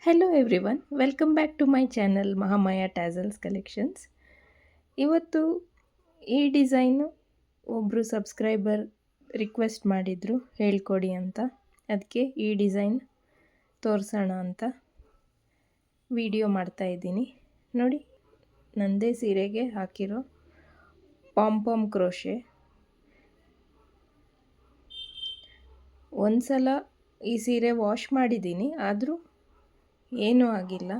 Hello everyone, welcome back to my channel Mahamaya tassels collections. ಇವತ್ತು ಈ design ಒಬ್ಬರು subscriber request ಮಾಡಿದರು ಹೇಳ್ಕೊಡಿ ಅಂತ. ಅದಕ್ಕೆ ಈ ಡಿಸೈನ್ ತೋರಿಸೋಣ ಅಂತ ವಿಡಿಯೋ ಮಾಡ್ತಾಯಿದ್ದೀನಿ. ನೋಡಿ, ನಂದೇ ಸೀರೆಗೆ ಹಾಕಿರೋ ಪಾಂಪಾಮ್ ಕ್ರೋಶೆ. ಒಂದು ಸಲ ಈ ಸೀರೆ ವಾಶ್ ಮಾಡಿದ್ದೀನಿ, ಆದರೂ ಏನೂ ಆಗಿಲ್ಲ,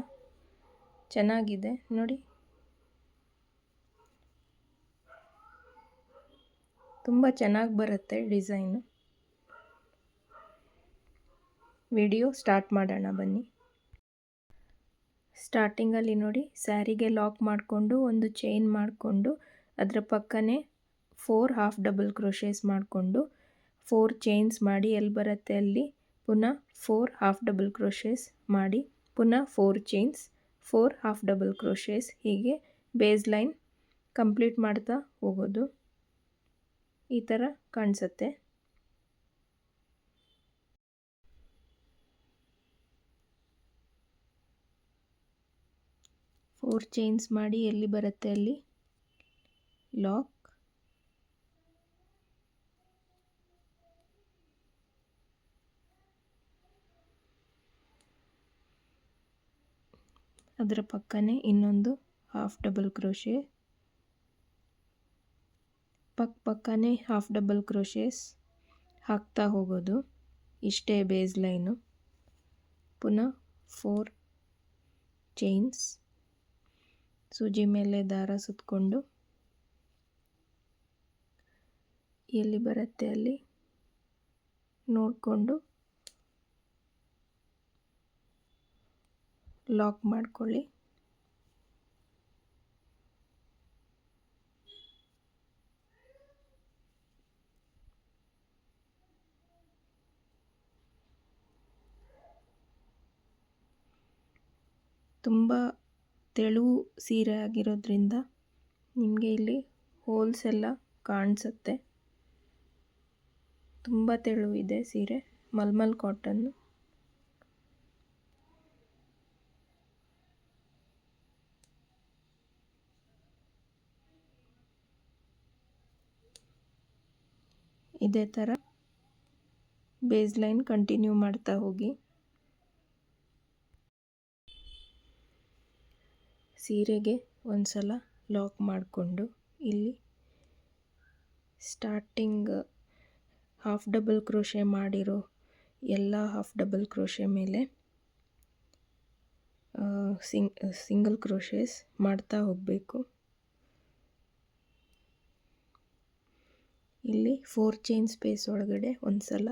ಚೆನ್ನಾಗಿದೆ ನೋಡಿ. ತುಂಬ ಚೆನ್ನಾಗಿ ಬರುತ್ತೆ ಡಿಸೈನು. ವಿಡಿಯೋ ಸ್ಟಾರ್ಟ್ ಮಾಡೋಣ ಬನ್ನಿ. ಸ್ಟಾರ್ಟಿಂಗಲ್ಲಿ ನೋಡಿ, ಸ್ಯಾರಿಗೆ ಲಾಕ್ ಮಾಡಿಕೊಂಡು ಒಂದು ಚೈನ್ ಮಾಡಿಕೊಂಡು ಅದರ ಪಕ್ಕನೇ 4 ಹಾಫ್ ಡಬಲ್ ಕ್ರೋಶೇಸ್ ಮಾಡಿಕೊಂಡು 4 ಚೈನ್ಸ್ ಮಾಡಿ ಎಲ್ಲಿ ಬರುತ್ತೆ ಅಲ್ಲಿ ಪುನಃ 4 ಹಾಫ್ ಡಬಲ್ ಕ್ರೋಶೇಸ್ ಮಾಡಿ ಪುನಃ 4 ಚೈನ್ಸ್, 4 ಹಾಫ್ ಡಬಲ್ ಕ್ರೋಶೇಸ್, ಹೀಗೆ ಬೇಸ್ ಲೈನ್ ಕಂಪ್ಲೀಟ್ ಮಾಡ್ತಾ ಹೋಗೋದು. ಈ ಥರ ಕಾಣಿಸುತ್ತೆ. ಫೋರ್ ಚೈನ್ಸ್ ಮಾಡಿ ಎಲ್ಲಿ ಬರುತ್ತೆ ಅಲ್ಲಿ ಲಾಕ್, ಅದರ ಪಕ್ಕನೇ ಇನ್ನೊಂದು ಹಾಫ್ ಡಬಲ್ ಕ್ರೋಶೆ, ಪಕ್ಕನೇ ಹಾಫ್ ಡಬಲ್ ಕ್ರೋಶೇಸ್ ಹಾಕ್ತಾ ಹೋಗೋದು. ಇಷ್ಟೇ ಬೇಸ್ ಲೈನು. ಪುನಃ 4 ಚೈನ್ಸ್, ಸೂಜಿ ಮೇಲೆ ದಾರ ಸುತ್ತಕೊಂಡು ಎಲ್ಲಿ ಬರುತ್ತೆ ಅಲ್ಲಿ ನೋಡಿಕೊಂಡು ಲಾಕ್ ಮಾಡ್ಕೊಳ್ಳಿ. ತುಂಬ ತೆಳು ಸೀರೆ ಆಗಿರೋದ್ರಿಂದ ನಿಮಗೆ ಇಲ್ಲಿ ಹೋಲ್ಸ್ ಎಲ್ಲ ಕಾಣಿಸುತ್ತೆ. ತುಂಬ ತೆಳು ಇದೆ ಸೀರೆ, ಮಲ್ಮಲ್ ಕಾಟನ್ನು. ಇದೇ ಥರ ಬೇಸ್ ಲೈನ್ ಕಂಟಿನ್ಯೂ ಮಾಡ್ತಾ ಹೋಗಿ. ಸೀರೆಗೆ ಒಂದು ಸಲ ಲಾಕ್ ಮಾಡಿಕೊಂಡು ಇಲ್ಲಿ ಸ್ಟಾರ್ಟಿಂಗ್ ಹಾಫ್ ಡಬಲ್ ಕ್ರೋಶೆ ಮಾಡಿರೋ ಎಲ್ಲ ಹಾಫ್ ಡಬಲ್ ಕ್ರೋಶೆ ಮೇಲೆ ಸಿಂಗಲ್ ಕ್ರೋಶೇಸ್ ಮಾಡ್ತಾ ಹೋಗಬೇಕು. ಇಲ್ಲಿ 4 ಚೈನ್ ಸ್ಪೇಸ್ ಒಳಗಡೆ ಒಂದು ಸಲ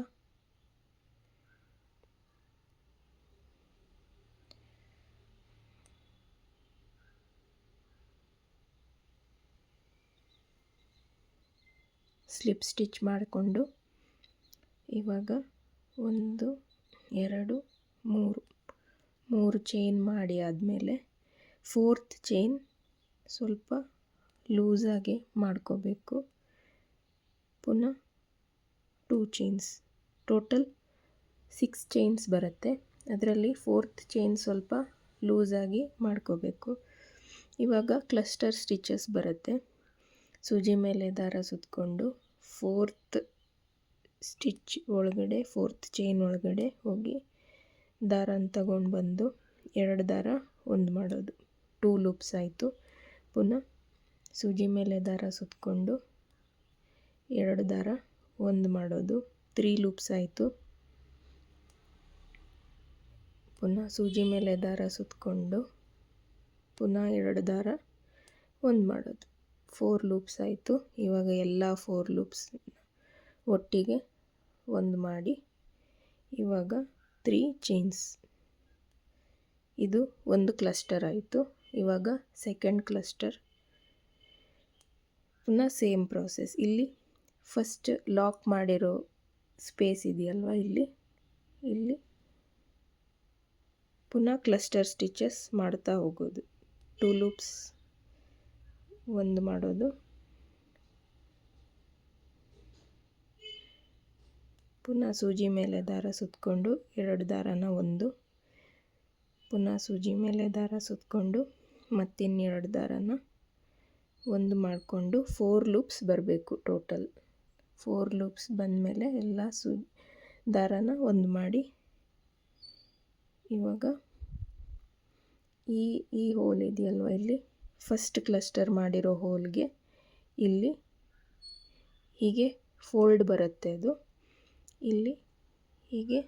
ಸ್ಲಿಪ್ ಸ್ಟಿಚ್ ಮಾಡಿಕೊಂಡು ಇವಾಗ 1 2 3 ಚೈನ್ ಮಾಡಿ ಆದಮೇಲೆ 4th ಚೈನ್ ಸ್ವಲ್ಪ ಲೂಸಾಗಿ ಮಾಡ್ಕೋಬೇಕು. ಪುನಃ 2 ಚೈನ್ಸ್, ಟೋಟಲ್ 6 ಚೈನ್ಸ್ ಬರುತ್ತೆ. ಅದರಲ್ಲಿ 4th ಚೈನ್ ಸ್ವಲ್ಪ ಲೂಸಾಗಿ ಮಾಡ್ಕೋಬೇಕು. ಇವಾಗ ಕ್ಲಸ್ಟರ್ ಸ್ಟಿಚಸ್ ಬರುತ್ತೆ. ಸೂಜಿ ಮೇಲೆ ದಾರ ಸುತ್ತಕೊಂಡು 4th ಸ್ಟಿಚ್ ಒಳಗಡೆ 4th ಚೈನ್ ಒಳಗಡೆ ಹೋಗಿ ದಾರನ ತಗೊಂಡು ಬಂದು 2 ದಾರ ಒಂದು ಮಾಡೋದು. 2 ಲೂಪ್ಸ್ ಆಯಿತು. ಪುನಃ ಸೂಜಿ ಮೇಲೆ ದಾರ ಸುತ್ತಕೊಂಡು 2 ದಾರ ಒಂದು ಮಾಡೋದು. 3 ಲೂಪ್ಸ್ ಆಯಿತು. ಪುನಃ ಸೂಜಿ ಮೇಲೆ ದಾರ ಸುತ್ತಕೊಂಡು ಪುನಃ 2 ದಾರ ಒಂದು ಮಾಡೋದು. 4 ಲೂಪ್ಸ್ ಆಯಿತು. ಇವಾಗ ಎಲ್ಲ 4 ಲೂಪ್ಸ್ ಒಟ್ಟಿಗೆ ಒಂದು ಮಾಡಿ ಇವಾಗ 3 ಚೈನ್ಸ್. ಇದು ಒಂದು ಕ್ಲಸ್ಟರ್ ಆಯಿತು. ಇವಾಗ ಸೆಕೆಂಡ್ ಕ್ಲಸ್ಟರ್. ಪುನಃ ಸೇಮ್ ಪ್ರಾಸೆಸ್. ಇಲ್ಲಿ ಫಸ್ಟ್ ಲಾಕ್ ಮಾಡಿರೋ ಸ್ಪೇಸ್ ಇದೆಯಲ್ವ, ಇಲ್ಲಿ ಪುನಃ ಕ್ಲಸ್ಟರ್ ಸ್ಟಿಚಸ್ ಮಾಡ್ತಾ ಹೋಗೋದು. 2 ಲೂಪ್ಸ್ ಒಂದು ಮಾಡೋದು. ಪುನಃ ಸೂಜಿ ಮೇಲೆ ದಾರ ಸುತ್ತಕೊಂಡು 2 ದಾರನ ಒಂದು ಪುನಃ ಸೂಜಿ ಮೇಲೆ ದಾರ ಸುತ್ತಕೊಂಡು ಮತ್ತಿನ್ನೆರಡು ದಾರನ ಒಂದು ಮಾಡಿಕೊಂಡು 4 ಲೂಪ್ಸ್ ಬರಬೇಕು. ಟೋಟಲ್ 4 ಲೂಪ್ಸ್ ಬಂದಮೇಲೆ ಎಲ್ಲ ದಾರನ ಒಂದು ಮಾಡಿ ಇವಾಗ ಈ ಹೋಲ್ ಇದೆಯಲ್ವ, ಇಲ್ಲಿ ಫಸ್ಟ್ ಕ್ಲಸ್ಟರ್ ಮಾಡಿರೋ ಹೋಲ್ಗೆ ಇಲ್ಲಿ ಹೀಗೆ ಫೋಲ್ಡ್ ಬರುತ್ತೆ. ಅದು ಇಲ್ಲಿ ಹೀಗೆ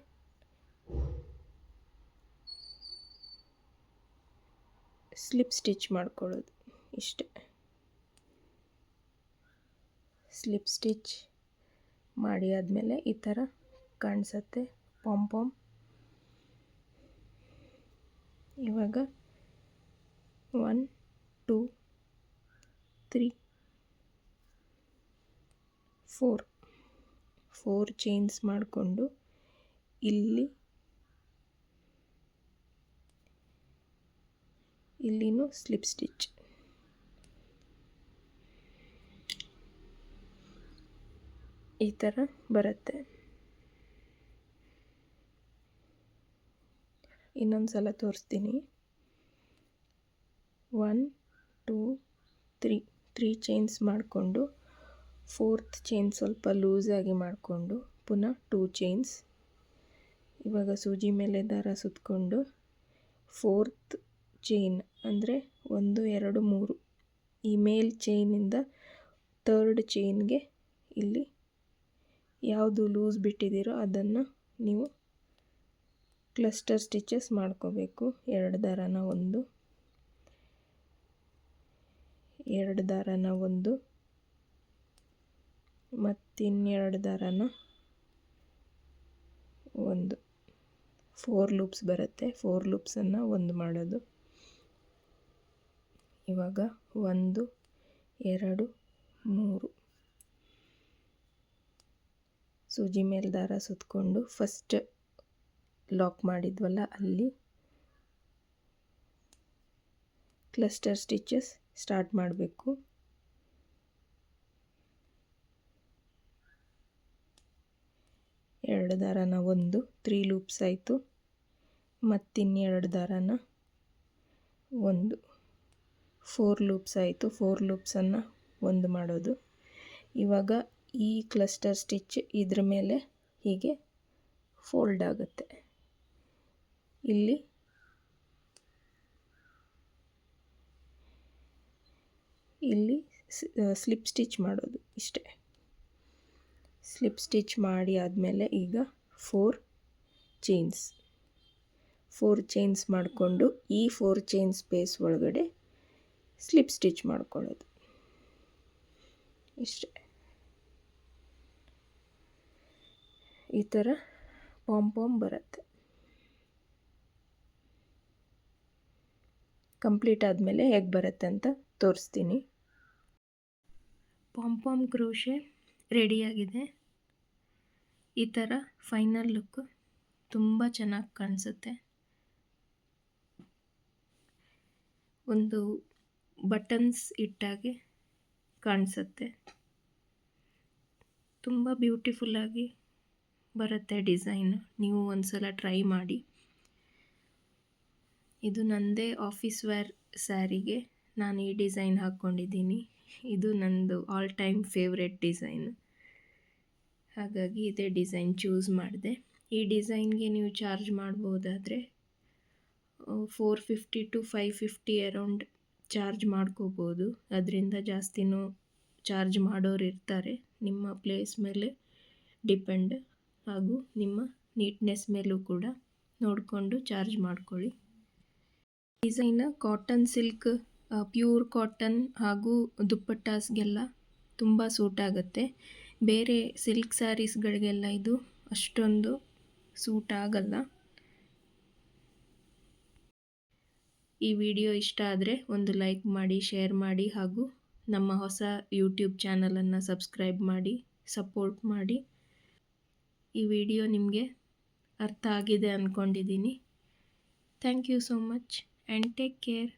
ಸ್ಲಿಪ್ ಸ್ಟಿಚ್ ಮಾಡ್ಕೊಳ್ಳೋದು ಇಷ್ಟೇ. ಸ್ಲಿಪ್ ಸ್ಟಿಚ್ ಮಾಡಿ ಆದಮೇಲೆ ಈ ಥರ ಕಾಣಿಸುತ್ತೆ ಪಾಮ್. ಇವಾಗ 1 2 3 4 ಚೈನ್ಸ್ ಮಾಡಿಕೊಂಡು ಇಲ್ಲಿನೂ ಸ್ಲಿಪ್ ಸ್ಟಿಚ್. ಈ ಥರ ಬರುತ್ತೆ. ಇನ್ನೊಂದು ಸಲ ತೋರಿಸ್ತೀನಿ. 1 2 3 ಚೈನ್ಸ್ ಮಾಡಿಕೊಂಡು 4th ಚೈನ್ ಸ್ವಲ್ಪ ಲೂಸಾಗಿ ಮಾಡಿಕೊಂಡು ಪುನಃ 2 ಚೈನ್ಸ್. ಇವಾಗ ಸೂಜಿ ಮೇಲೆ ದಾರ ಸುತ್ತಕೊಂಡು 4th ಚೈನ್ ಅಂದರೆ 1 2 3 ಈ ಮೇಲ್ ಚೈನಿಂದ 3rd ಚೈನ್ಗೆ ಇಲ್ಲಿ ಯಾವುದು ಲೂಸ್ ಬಿಟ್ಟಿದ್ದೀರೋ ಅದನ್ನು ನೀವು ಕ್ಲಸ್ಟರ್ ಸ್ಟಿಚಸ್ ಮಾಡ್ಕೋಬೇಕು. 2 ದಾರನ ಒಂದು, 2 ದಾರನ ಒಂದು, ಮತ್ತಿನ್ನೆರಡು ದಾರನ ಒಂದು. 4 ಲೂಪ್ಸ್ ಬರುತ್ತೆ. 4 ಲೂಪ್ಸನ್ನು ಒಂದು ಮಾಡೋದು. ಇವಾಗ 1 2 3 ಸೂಜಿ ಮೇಲೆ ದಾರ ಸುತ್ತಕೊಂಡು ಫಸ್ಟ್ ಲಾಕ್ ಮಾಡಿದ್ವಲ್ಲ ಅಲ್ಲಿ ಕ್ಲಸ್ಟರ್ ಸ್ಟಿಚಸ್ ಸ್ಟಾರ್ಟ್ ಮಾಡಬೇಕು. ಎರಡು ದಾರನ ಒಂದು, 3 ಲೂಪ್ಸ್ ಆಯಿತು. ಮತ್ತಿನ್ನೆರಡು ದಾರನ ಒಂದು, 4 ಲೂಪ್ಸ್ ಆಯಿತು. 4 ಲೂಪ್ಸನ್ನು ಒಂದು ಮಾಡೋದು. ಇವಾಗ ಈ ಕ್ಲಸ್ಟರ್ ಸ್ಟಿಚ್ ಇದ್ರ ಮೇಲೆ ಹೀಗೆ ಫೋಲ್ಡ್ ಆಗುತ್ತೆ. ಇಲ್ಲಿ ಸ್ಲಿಪ್ ಸ್ಟಿಚ್ ಮಾಡೋದು ಇಷ್ಟೇ. ಸ್ಲಿಪ್ ಸ್ಟಿಚ್ ಮಾಡಿ ಆದಮೇಲೆ ಈಗ 4 ಚೈನ್ಸ್ ಮಾಡಿಕೊಂಡು ಈ 4 ಚೈನ್ ಸ್ಪೇಸ್ ಒಳಗಡೆ ಸ್ಲಿಪ್ ಸ್ಟಿಚ್ ಮಾಡ್ಕೊಳ್ಳೋದು ಇಷ್ಟೇ. ಈ ಥರ ಪಾಮ್ ಬರುತ್ತೆ. ಕಂಪ್ಲೀಟ್ ಆದಮೇಲೆ ಹೇಗೆ ಬರುತ್ತೆ ಅಂತ ತೋರಿಸ್ತೀನಿ. ಪಾಮ್ ಕ್ರೋಶೆ ರೆಡಿಯಾಗಿದೆ. ಈ ಥರ ಫೈನಲ್ ಲುಕ್ ತುಂಬ ಚೆನ್ನಾಗಿ ಕಾಣಿಸುತ್ತೆ. ಒಂದು ಬಟನ್ಸ್ ಇಟ್ಟಾಗೆ ಕಾಣಿಸುತ್ತೆ. ತುಂಬ ಬ್ಯೂಟಿಫುಲ್ಲಾಗಿ ಬರುತ್ತೆ ಡಿಸೈನ್. ನೀವು ಒಂದ್ಸಲ ಟ್ರೈ ಮಾಡಿ. ಇದು ನನ್ನದೇ ಆಫೀಸ್ ವೇರ್ ಸ್ಯಾರಿಗೆ ನಾನು ಈ ಡಿಸೈನ್ ಹಾಕ್ಕೊಂಡಿದ್ದೀನಿ. ಇದು ನನ್ನದು ಆಲ್ ಟೈಮ್ ಫೇವ್ರೆಟ್ ಡಿಸೈನ್. ಹಾಗಾಗಿ ಇದೇ ಡಿಸೈನ್ ಚೂಸ್ ಮಾಡಿದೆ. ಈ ಡಿಸೈನ್ಗೆ ನೀವು ಚಾರ್ಜ್ ಮಾಡ್ಬೋದಾದರೆ 450 to 550 ಅರೌಂಡ್ ಚಾರ್ಜ್ ಮಾಡ್ಕೋಬೋದು. ಅದರಿಂದ ಜಾಸ್ತಿನೂ ಚಾರ್ಜ್ ಮಾಡೋರು ಇರ್ತಾರೆ. ನಿಮ್ಮ ಪ್ಲೇಸ್ ಮೇಲೆ ಡಿಪೆಂಡ್, ಹಾಗೂ ನಿಮ್ಮ ನೀಟ್ನೆಸ್ ಮೇಲೂ ಕೂಡ ನೋಡಿಕೊಂಡು ಚಾರ್ಜ್ ಮಾಡ್ಕೊಳ್ಳಿ. Design cotton, silk, pure cotton ಹಾಗೂ ದುಪ್ಪಟ್ಟಾಸ್ಗೆಲ್ಲ ತುಂಬ ಸೂಟ್ ಆಗುತ್ತೆ. ಬೇರೆ ಸಿಲ್ಕ್ ಸ್ಯಾರೀಸ್ಗಳಿಗೆಲ್ಲ ಇದು ಅಷ್ಟೊಂದು ಸೂಟ್ ಆಗಲ್ಲ. ಈ ವಿಡಿಯೋ ಇಷ್ಟ ಆದರೆ ಒಂದು ಲೈಕ್ ಮಾಡಿ, ಶೇರ್ ಮಾಡಿ, ಹಾಗೂ ನಮ್ಮ ಹೊಸ ಯೂಟ್ಯೂಬ್ ಚಾನಲನ್ನು ಸಬ್ಸ್ಕ್ರೈಬ್ ಮಾಡಿ ಸಪೋರ್ಟ್ ಮಾಡಿ. ಈ ವಿಡಿಯೋ ನಿಮಗೆ ಅರ್ಥ ಆಗಿದೆ ಅಂದ್ಕೊಂಡಿದ್ದೀನಿ. Thank you so much and take care.